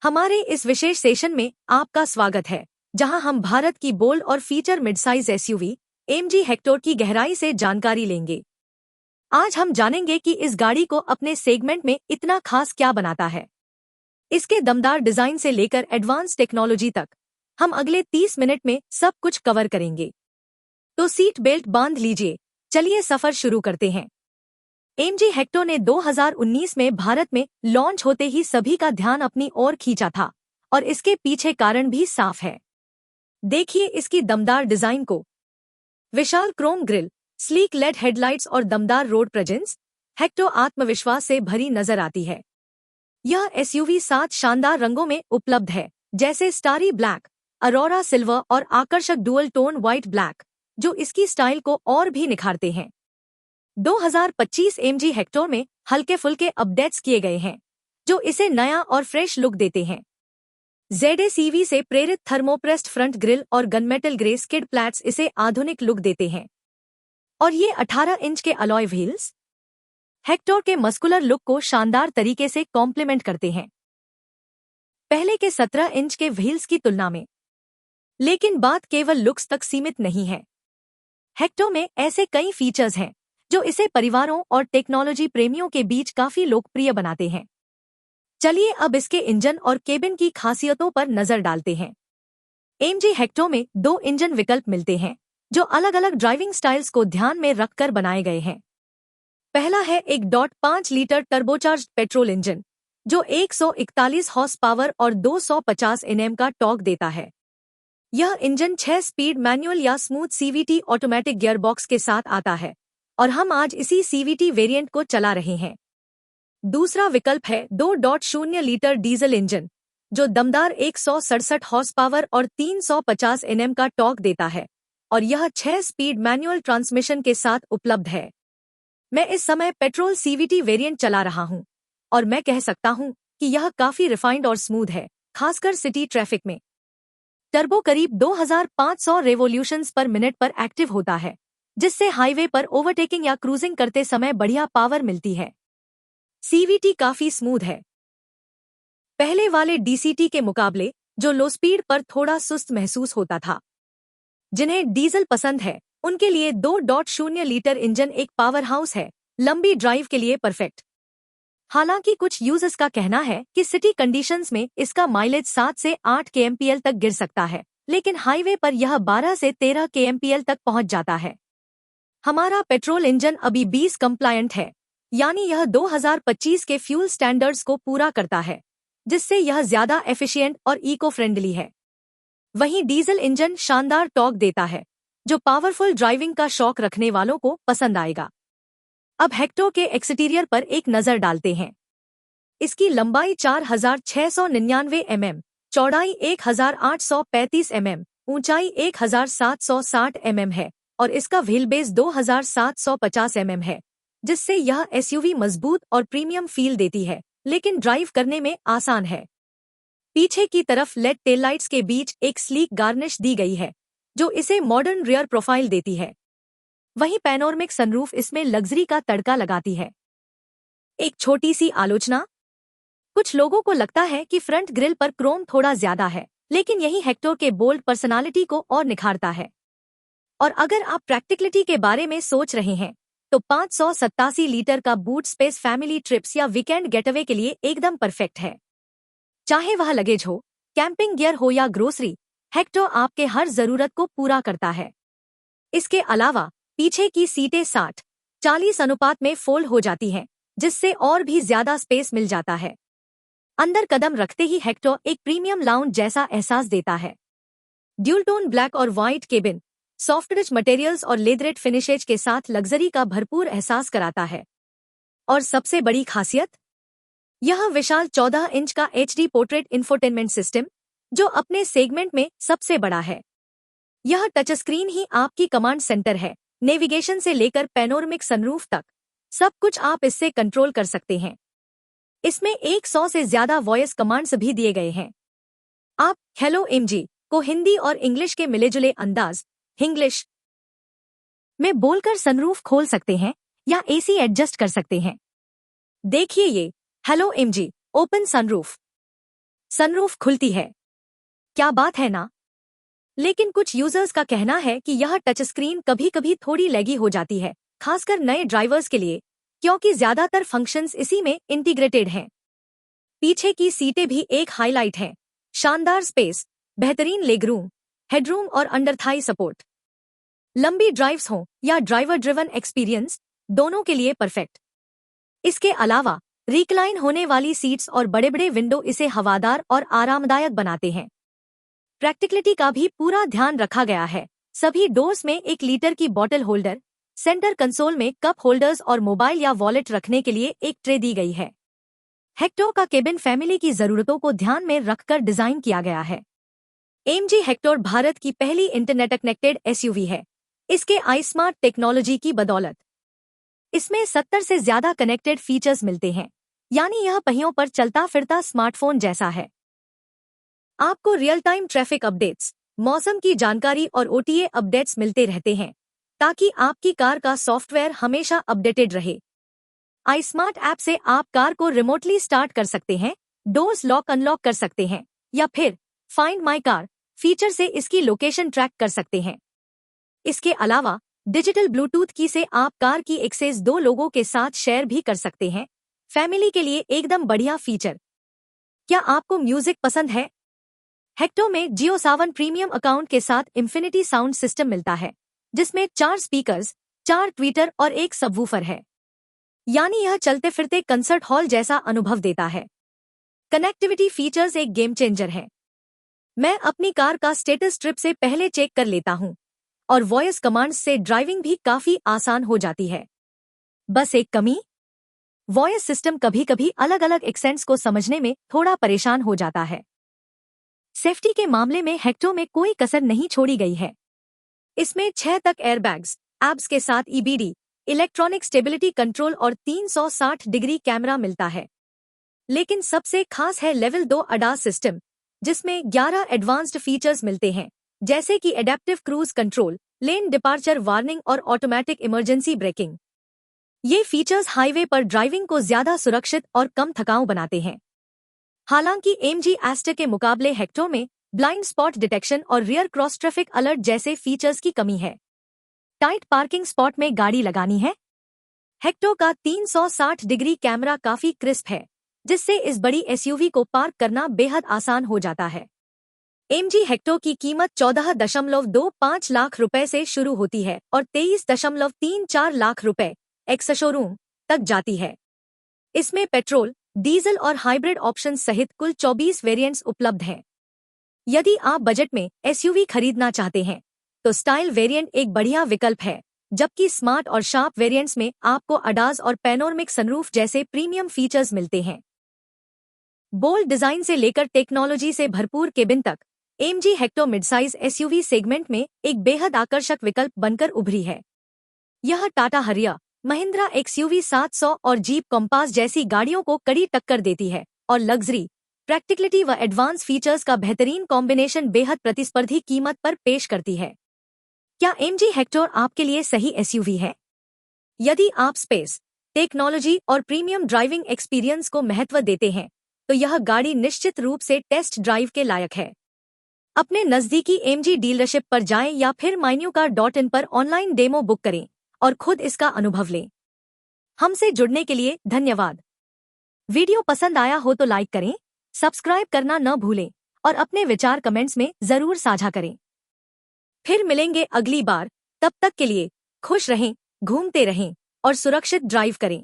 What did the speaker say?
हमारे इस विशेष सेशन में आपका स्वागत है, जहां हम भारत की बोल्ड और feature midsize SUV MG Hector की गहराई से जानकारी लेंगे। आज हम जानेंगे कि इस गाड़ी को अपने सेगमेंट में इतना खास क्या बनाता है। इसके दमदार डिजाइन से लेकर एडवांस टेक्नोलॉजी तक हम अगले 30 मिनट में सब कुछ कवर करेंगे। तो सीट बेल्ट बांध लीजिए, चलिए सफर शुरू करते हैं। एमजी हेक्टर ने 2019 में भारत में लॉन्च होते ही सभी का ध्यान अपनी ओर खींचा था, और इसके पीछे कारण भी साफ है। देखिए इसकी दमदार डिजाइन को। विशाल chrome grille, sleek LED headlights और दमदार रोड प्रेजेंस, हेक्टर आत्मविश्वास से भरी नजर आती है। यह एसयूवी 7 शानदार रंगों में उपलब्ध है, जैसे स्टारी ब्लैक, अरोरा सिल्वर और आकर्षक डुअल टोन व्हाइट ब्लैक, जो इसकी स्टाइल को और भी निखारते हैं। 2025 एमजी हेक्टर में हल्के फुल्के अपडेट्स किए गए हैं, जो इसे नया और फ्रेश लुक देते हैं। ZSEV से प्रेरित थर्मोप्रेस्ड फ्रंट ग्रिल और गनमेटल ग्रे स्किड प्लैट्स इसे आधुनिक लुक देते हैं। और ये 18 इंच के अलॉय व्हील्स हेक्टर के मस्कुलर लुक को शानदार तरीके से कॉम्प्लीमेंट करते हैं, पहले के 17 इंच के व्हील्स की तुलना में। लेकिन बात केवल लुक्स तक सीमित नहीं है। हेक्टर में ऐसे कई फीचर्स हैं जो इसे परिवारों और टेक्नोलॉजी प्रेमियों के बीच काफी लोकप्रिय बनाते हैं। चलिए अब इसके इंजन और केबिन की खासियतों पर नजर डालते हैं। एमजी हेक्टर में 2 इंजन विकल्प मिलते हैं, जो अलग अलग ड्राइविंग स्टाइल्स को ध्यान में रखकर बनाए गए हैं। पहला है 1.5 लीटर टर्बोचार्ज्ड पेट्रोल इंजन, जो 141 हॉर्स पावर और 250 Nm का टॉर्क देता है। यह इंजन 6 स्पीड मैनुअल या स्मूथ सीवीटी ऑटोमेटिक गियरबॉक्स के साथ आता है, और हम आज इसी सीवीटी वेरिएंट को चला रहे हैं। दूसरा विकल्प है 2.0 लीटर डीजल इंजन, जो दमदार 167 हॉर्स पावर और 350 Nm का टॉर्क देता है, और यह 6 स्पीड मैनुअल ट्रांसमिशन के साथ उपलब्ध है। मैं इस समय पेट्रोल सीवीटी वेरिएंट चला रहा हूं, और मैं कह सकता हूं कि यह काफी रिफाइंड और स्मूथ है, खासकर सिटी ट्रैफिक में। टर्बो करीब 2500 रेवोल्यूशंस पर मिनट पर एक्टिव होता है, जिससे हाईवे पर ओवरटेकिंग या क्रूजिंग करते समय बढ़िया पावर मिलती है। सीवीटी काफी स्मूथ है, पहले वाले डीसीटी के मुकाबले, जो लो स्पीड पर थोड़ा सुस्त महसूस होता था। जिन्हें डीजल पसंद है, उनके लिए 2.0 लीटर इंजन एक पावर हाउस है, लंबी ड्राइव के लिए परफेक्ट। हालांकि कुछ यूजर्स का कहना है कि सिटी कंडीशंस में इसका माइलेज 7 से 8 kmpl तक गिर सकता है, लेकिन हाईवे पर यह 12 से 13 kmpl तक पहुंच जाता है। हमारा पेट्रोल इंजन अभी 20 कंप्लायंट है, यानी यह 2025 के फ्यूल स्टैंडर्ड्स को पूरा करता है, जिससे यह ज्यादा एफिशिएंट और इको फ्रेंडली है। वहीं डीजल इंजन शानदार टॉर्क देता है, जो पावरफुल ड्राइविंग का शौक रखने वालों को पसंद आएगा। अब हेक्टर के एक्सटीरियर पर एक नजर डालते हैं। इसकी लंबाई 4699 mm, चौड़ाई 1835 mm, ऊंचाई 1760 mm है, और इसका व्हील बेस 2750 mm है, जिससे यह एसयूवी मजबूत और प्रीमियम फील देती है, लेकिन ड्राइव करने में आसान है। पीछे की तरफ लेड टेललाइट्स के बीच एक स्लीक गार्निश दी गई है, जो इसे मॉडर्न रियर प्रोफाइल देती है। वहीं पैनोरमिक सनरूफ इसमें लग्जरी का तड़का लगाती है। एक छोटी सी आलोचना, कुछ लोगों को लगता है कि फ्रंट ग्रिल पर क्रोम थोड़ा ज्यादा है, लेकिन यही हेक्टर के बोल्ड पर्सनालिटी को और निखारता है। और अगर आप प्रैक्टिकलिटी के बारे में सोच रहे हैं, तो 587 लीटर का बूट स्पेस फैमिली ट्रिप्स या वीकेंड गेटअवे के लिए एकदम परफेक्ट है। चाहे वह लगेज हो, कैंपिंग गियर हो या ग्रोसरी, हेक्टर आपके हर जरूरत को पूरा करता है। इसके अलावा पीछे की सीटें 60-40 अनुपात में फोल्ड हो जाती हैं, जिससे और भी ज्यादा स्पेस मिल जाता है। अंदर कदम रखते ही हेक्टर एक प्रीमियम लाउंज जैसा एहसास देता है। ड्यूल टोन ब्लैक और white cabin, soft rich materials और लेदरेट फिनिशेज के साथ लग्जरी का भरपूर एहसास कराता है। और सबसे बड़ी खासियत, यह विशाल 14 इंच का HD पोर्ट्रेट इंफोटेनमेंट सिस्टम, जो अपने सेगमेंट में सबसे बड़ा है। यह टच स्क्रीन ही आपकी कमांड सेंटर है, नेविगेशन से लेकर पैनोरमिक सनरूफ तक, सब कुछ आप इससे कंट्रोल कर सकते हैं। इसमें 100 से ज्यादा वॉइस कमांड्स भी दिए गए हैं। आप हेलो एमजी को हिंदी और इंग्लिश के मिलेजुले अंदाज इंग्लिश में बोलकर सनरूफ खोल सकते हैं या AC एडजस्ट कर सकते हैं। देखिए ये hello MG open sunroof. Sunroof खुलती है। क्या बात है ना? लेकिन कुछ यूजर्स का कहना है कि यह टच स्क्रीन कभी कभी थोड़ी लैगी हो जाती है, खासकर नए ड्राइवर्स के लिए, क्योंकि ज्यादातर फंक्शंस इसी में इंटीग्रेटेड हैं। पीछे की सीटें भी एक हाईलाइट हैं। शानदार स्पेस, बेहतरीन लेगरूम, हेडरूम और अंडर थाई सपोर्ट। लंबी ड्राइव्स हों या ड्राइवर ड्रिवन एक्सपीरियंस, दोनों के लिए परफेक्ट। इसके अलावा रिक्लाइन होने वाली सीट्स और बड़े बड़े विंडो इसे हवादार और आरामदायक बनाते हैं। प्रैक्टिकलिटी का भी पूरा ध्यान रखा गया है। सभी डोर्स में 1 लीटर की बॉटल होल्डर, सेंटर कंसोल में कप होल्डर्स और मोबाइल या वॉलेट रखने के लिए एक ट्रे दी गई है। हेक्टर का केबिन फैमिली की जरूरतों को ध्यान में रखकर डिजाइन किया गया है। AMG हेक्टर भारत की पहली इंटरनेट कनेक्टेड SUV है, इसके iSmart टेक्नोलॉजी की बदौलत। इसमें 70 से ज्यादा कनेक्टेड फीचर्स मिलते हैं, यानी यह पहियों पर चलता फिरता स्मार्टफोन जैसा है। आपको रियल टाइम ट्रैफिक अपडेट्स, मौसम की जानकारी और OTA अपडेट्स मिलते रहते हैं, ताकि आपकी कार का सॉफ्टवेयर हमेशा अपडेटेड रहे। iSmart ऐप से आप कार को रिमोटली स्टार्ट कर सकते हैं, डोर्स लॉक अनलॉक कर सकते हैं, या फिर फाइंड माई कार फीचर से इसकी लोकेशन ट्रैक कर सकते हैं। इसके अलावा डिजिटल ब्लूटूथ की से आप कार की एक्सेस 2 लोगों के साथ शेयर भी कर सकते हैं। फैमिली के लिए एकदम बढ़िया फीचर। क्या आपको म्यूजिक पसंद है? हेक्टर में जियो सावन प्रीमियम अकाउंट के साथ इंफिनिटी साउंड सिस्टम मिलता है, जिसमें 4 स्पीकर्स, 4 ट्वीटर और 1 सबवूफर है, यानी यह चलते फिरते कंसर्ट हॉल जैसा अनुभव देता है। कनेक्टिविटी फीचर्स एक गेम चेंजर है। मैं अपनी कार का स्टेटस ट्रिप से पहले चेक कर लेता हूं, और वॉइस कमांड्स से ड्राइविंग भी काफी आसान हो जाती है। बस एक कमी, वॉइस सिस्टम कभी कभी अलग अलग एक्सेंट्स को समझने में थोड़ा परेशान हो जाता है। सेफ्टी के मामले में हेक्टर में कोई कसर नहीं छोड़ी गई है। इसमें 6 तक एयरबैग्स, एब्स के साथ EBD, इलेक्ट्रॉनिक स्टेबिलिटी कंट्रोल और 360 डिग्री कैमरा मिलता है। लेकिन सबसे खास है लेवल 2 ADAS सिस्टम, जिसमें 11 एडवांस्ड फीचर्स मिलते हैं, जैसे कि adaptive cruise control, lane departure warning और ऑटोमेटिक इमरजेंसी ब्रेकिंग। ये फीचर्स हाईवे पर ड्राइविंग को ज्यादा सुरक्षित और कम थकाऊ बनाते हैं। हालांकि AMG एस्टर के मुकाबले हेक्टर में ब्लाइंड स्पॉट डिटेक्शन और रियर क्रॉस ट्रैफिक अलर्ट जैसे फीचर्स की कमी है। टाइट पार्किंग स्पॉट में गाड़ी लगानी है? हेक्टर का 360 डिग्री कैमरा काफी क्रिस्प है, जिससे इस बड़ी SUV को पार्क करना बेहद आसान हो जाता है। AMG हेक्टर की कीमत 14.25 लाख रुपए से शुरू होती है और 23.34 लाख रुपए एक्स शोरूम तक जाती है। इसमें पेट्रोल, डीजल और हाइब्रिड ऑप्शन सहित कुल 24 वेरिएंट्स उपलब्ध हैं। यदि आप बजट में SUV खरीदना चाहते हैं, तो स्टाइल वेरिएंट एक बढ़िया विकल्प है, जबकि स्मार्ट और शार्प वेरिएंट्स में आपको ADAS और पैनोरमिक सनरूफ जैसे प्रीमियम फीचर्स मिलते हैं। बोल्ड डिजाइन से लेकर टेक्नोलॉजी से भरपूर केबिन तक, AMG Hector midsize SUV segment में एक बेहद आकर्षक विकल्प बनकर उभरी है। यह टाटा हरियर, महिंद्रा XUV 700 और जीप कॉम्पास जैसी गाड़ियों को कड़ी टक्कर देती है और लग्जरी, प्रैक्टिकलिटी व एडवांस फीचर्स का बेहतरीन कॉम्बिनेशन बेहद प्रतिस्पर्धी कीमत पर पेश करती है। क्या AMG हेक्टर आपके लिए सही SUV है? यदि आप स्पेस, टेक्नोलॉजी और प्रीमियम ड्राइविंग एक्सपीरियंस को महत्व देते हैं, तो यह गाड़ी निश्चित रूप से टेस्ट ड्राइव के लायक है। अपने नजदीकी AMG डीलरशिप पर जाएं या फिर mynucar.in पर ऑनलाइन डेमो बुक करें और खुद इसका अनुभव लें। हमसे जुड़ने के लिए धन्यवाद। वीडियो पसंद आया हो तो लाइक करें, सब्सक्राइब करना न भूलें और अपने विचार कमेंट्स में जरूर साझा करें। फिर मिलेंगे अगली बार, तब तक के लिए खुश रहें, घूमते रहें और सुरक्षित ड्राइव करें।